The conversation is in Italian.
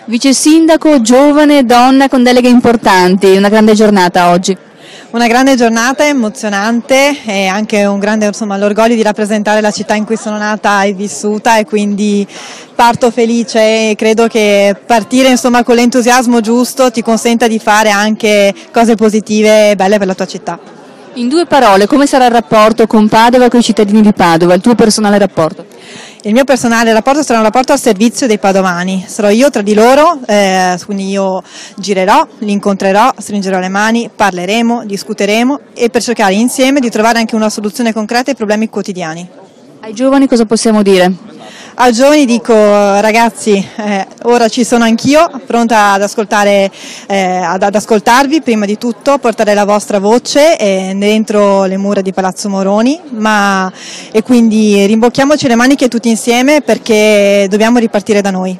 Vice sindaco, giovane, donna con deleghe importanti, una grande giornata oggi. Una grande giornata, emozionante e anche un grande l'orgoglio di rappresentare la città in cui sono nata e vissuta, e quindi parto felice e credo che partire con l'entusiasmo giusto ti consenta di fare anche cose positive e belle per la tua città. In due parole, come sarà il rapporto con Padova e con i cittadini di Padova, il tuo personale rapporto? Il mio personale rapporto sarà un rapporto al servizio dei padovani, sarò io tra di loro, quindi io girerò, li incontrerò, stringerò le mani, parleremo, discuteremo e per cercare insieme di trovare anche una soluzione concreta ai problemi quotidiani. Ai giovani cosa possiamo dire? Ai giovani dico ragazzi, ora ci sono anch'io, pronta ad ascoltare, ad ascoltarvi prima di tutto, portare la vostra voce dentro le mura di Palazzo Moroni, e quindi rimbocchiamoci le maniche tutti insieme perché dobbiamo ripartire da noi.